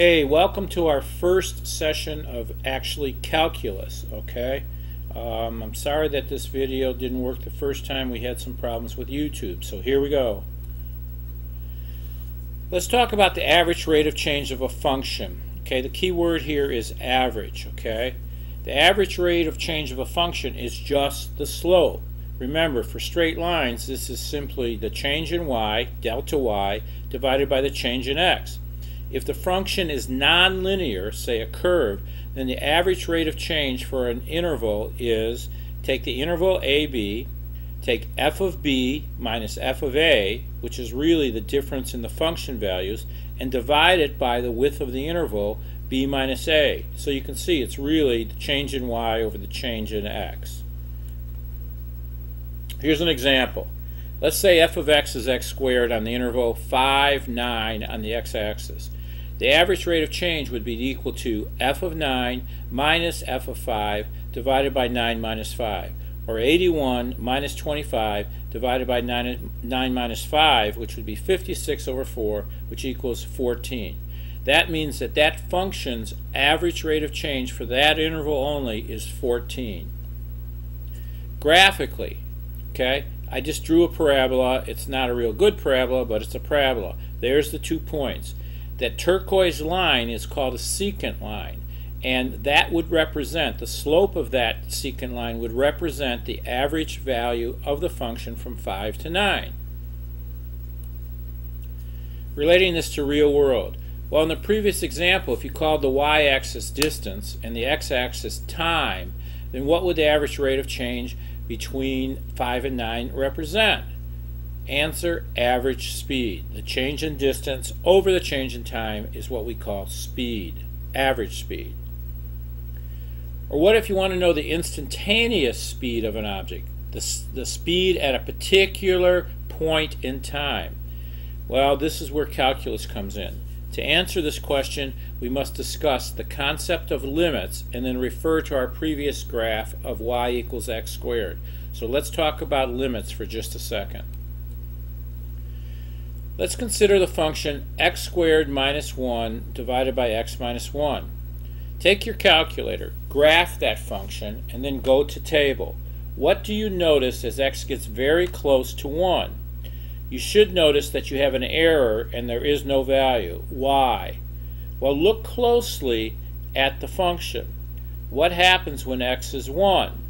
Hey, welcome to our first session of actually calculus, okay? I'm sorry that this video didn't work the first time. We had some problems with YouTube, so here we go. Let's talk about the average rate of change of a function. Okay, the key word here is average, okay? The average rate of change of a function is just the slope. Remember, for straight lines, this is simply the change in y, delta y, divided by the change in x. If the function is nonlinear, say a curve, then the average rate of change for an interval is take the interval AB, take f of b minus f of a, which is really the difference in the function values, and divide it by the width of the interval b minus a. So you can see it's really the change in y over the change in x. Here's an example. Let's say f of x is x squared on the interval 5, 9 on the x-axis. The average rate of change would be equal to f of 9 minus f of 5 divided by 9 minus 5, or 81 minus 25 divided by 9 minus 5, which would be 56 over 4, which equals 14. That means that that function's average rate of change for that interval only is 14. Graphically, okay, I just drew a parabola. It's not a real good parabola, but it's a parabola. There's the 2 points. That turquoise line is called a secant line, and that would represent, the slope of that secant line would represent the average value of the function from 5 to 9. Relating this to real world. Well, in the previous example, if you called the y-axis distance and the x-axis time, then what would the average rate of change between 5 and 9 represent? Answer, average speed. The change in distance over the change in time is what we call speed, average speed. Or what if you want to know the instantaneous speed of an object, the speed at a particular point in time? Well, this is where calculus comes in. To answer this question, we must discuss the concept of limits and then refer to our previous graph of y equals x squared. So let's talk about limits for just a second. Let's consider the function x squared minus 1 divided by x minus 1. Take your calculator, graph that function, and then go to table. What do you notice as x gets very close to 1? You should notice that you have an error and there is no value. Why? Well, look closely at the function. What happens when x is 1?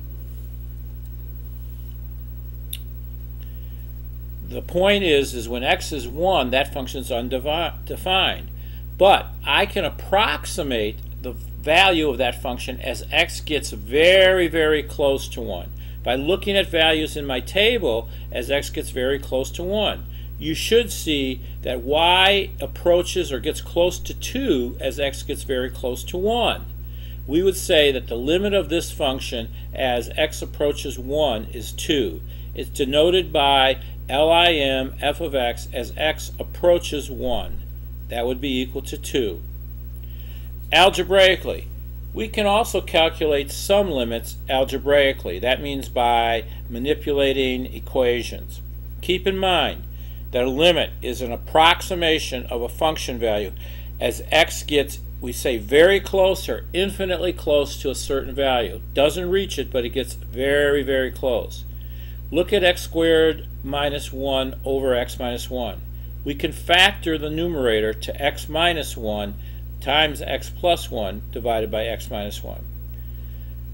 The point is when x is 1, that function is undefined. But I can approximate the value of that function as x gets very, very close to 1. By looking at values in my table as x gets very close to 1. You should see that y approaches or gets close to 2 as x gets very close to 1. We would say that the limit of this function as x approaches 1 is 2. It's denoted by lim f of x as x approaches 1. That would be equal to 2. Algebraically, we can also calculate some limits algebraically. That means by manipulating equations. Keep in mind that a limit is an approximation of a function value as x gets, we say, very close or infinitely close to a certain value. Doesn't reach it, but it gets very, very close. Look at x squared minus 1 over x minus 1. We can factor the numerator to x minus 1 times x plus 1 divided by x minus 1.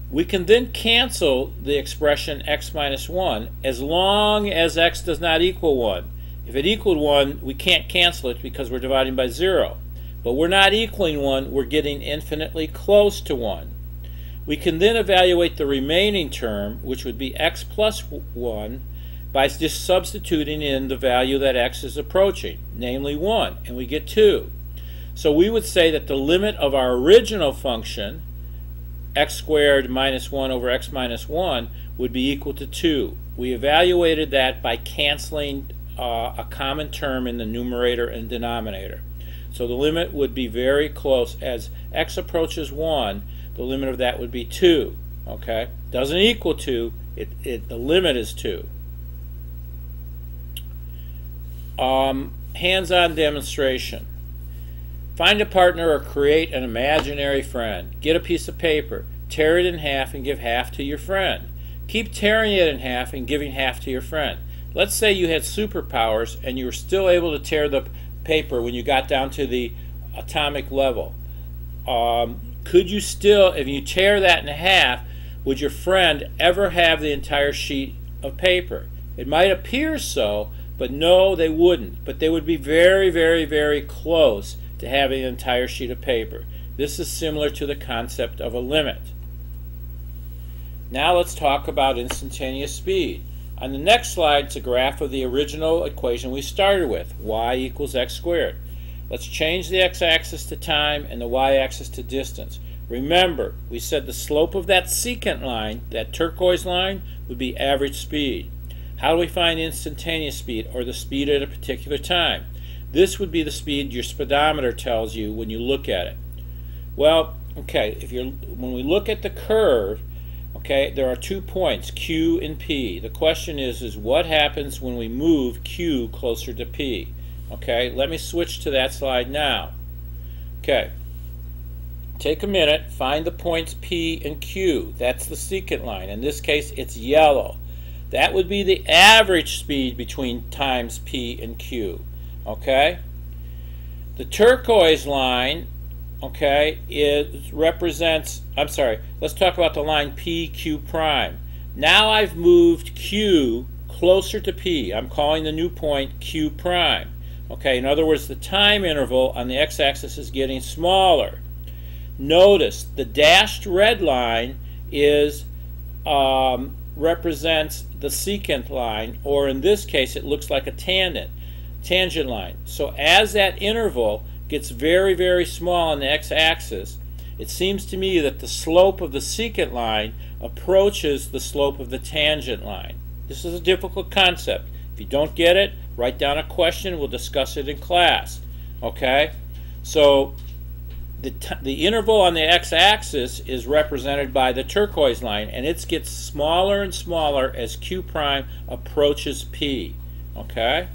We can then cancel the expression x minus 1 as long as x does not equal 1. If it equaled 1, we can't cancel it because we're dividing by 0. But we're not equaling 1, we're getting infinitely close to 1. We can then evaluate the remaining term, which would be x plus 1, by just substituting in the value that x is approaching, namely 1, and we get 2. So we would say that the limit of our original function, x squared minus 1 over x minus 1, would be equal to 2. We evaluated that by canceling a common term in the numerator and denominator. So the limit would be very close. As x approaches 1, the limit of that would be 2. Okay? Doesn't equal 2, the limit is 2. Hands-on demonstration. Find a partner or create an imaginary friend. Get a piece of paper, tear it in half and give half to your friend. Keep tearing it in half and giving half to your friend. Let's say you had superpowers and you were still able to tear the paper when you got down to the atomic level. Could you still, if you tear that in half, would your friend ever have the entire sheet of paper? It might appear so, but no, they wouldn't. But they would be very, very, very close to having an entire sheet of paper. This is similar to the concept of a limit. Now let's talk about instantaneous speed. On the next slide, it's a graph of the original equation we started with, y equals x squared. Let's change the x-axis to time and the y-axis to distance. Remember, we said the slope of that secant line, that turquoise line, would be average speed. How do we find instantaneous speed, or the speed at a particular time? This would be the speed your speedometer tells you when you look at it. Well, okay, when we look at the curve, okay, there are 2 points, Q and P. The question is what happens when we move Q closer to P? Okay, let me switch to that slide now. Okay, take a minute, find the points P and Q. That's the secant line. In this case, it's yellow. That would be the average speed between times P and Q. Okay? The turquoise line, okay, let's talk about the line PQ prime. Now I've moved Q closer to P. I'm calling the new point Q prime. Okay, in other words, the time interval on the x-axis is getting smaller. Notice the dashed red line represents the secant line, or in this case it looks like a tangent line. So as that interval gets very, very small on the x-axis, it seems to me that the slope of the secant line approaches the slope of the tangent line. This is a difficult concept. If you don't get it, write down a question. We'll discuss it in class. Okay? So the interval on the x-axis is represented by the turquoise line, and it gets smaller and smaller as Q prime approaches P. Okay?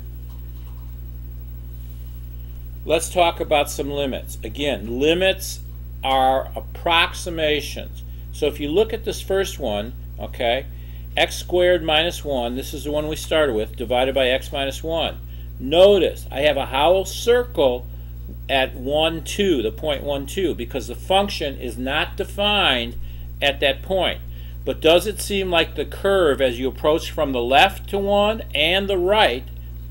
Let's talk about some limits. Again, limits are approximations. So if you look at this first one, okay, x squared minus 1, this is the one we started with, divided by x minus 1. Notice I have a whole circle at 1, 2, the point 1, 2, because the function is not defined at that point. But does it seem like the curve as you approach from the left to 1 and the right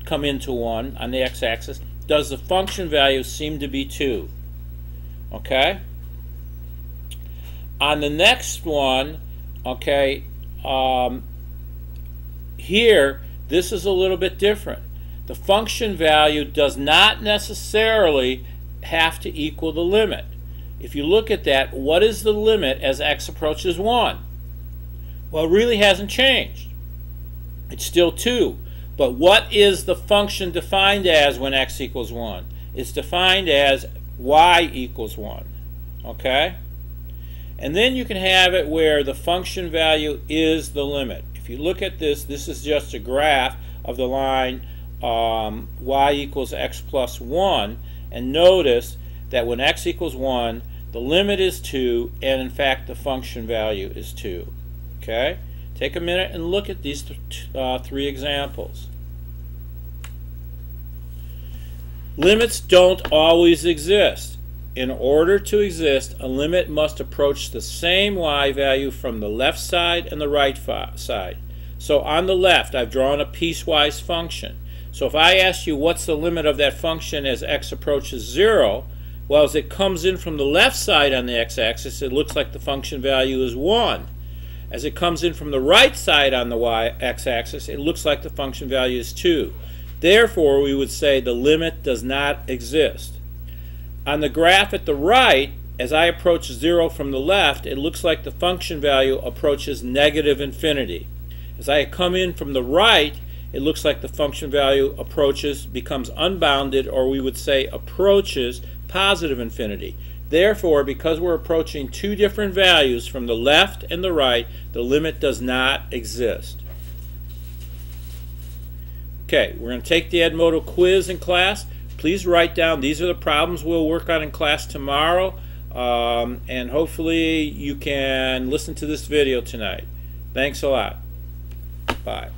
come into 1 on the x-axis, does the function value seem to be 2? Okay? On the next one, okay, here, this is a little bit different. The function value does not necessarily have to equal the limit. If you look at that, what is the limit as x approaches 1? Well, it really hasn't changed. It's still 2. But what is the function defined as when x equals 1? It's defined as y equals 1. Okay? And then you can have it where the function value is the limit. If you look at this, this is just a graph of the line y equals x plus 1. And notice that when x equals 1, the limit is 2, and in fact the function value is 2. Okay? Take a minute and look at these three examples. Limits don't always exist. In order to exist, a limit must approach the same y value from the left side and the right side. So on the left, I've drawn a piecewise function. So if I ask you what's the limit of that function as x approaches 0, well, as it comes in from the left side on the x-axis, it looks like the function value is 1. As it comes in from the right side on the x-axis, it looks like the function value is 2. Therefore, we would say the limit does not exist. On the graph at the right, as I approach 0 from the left, it looks like the function value approaches negative infinity. As I come in from the right, it looks like the function value becomes unbounded, or we would say approaches positive infinity. Therefore, because we're approaching two different values from the left and the right, the limit does not exist. Okay, we're going to take the Edmodo quiz in class. please write down. These are the problems we'll work on in class tomorrow, and hopefully you can listen to this video tonight. Thanks a lot. Bye.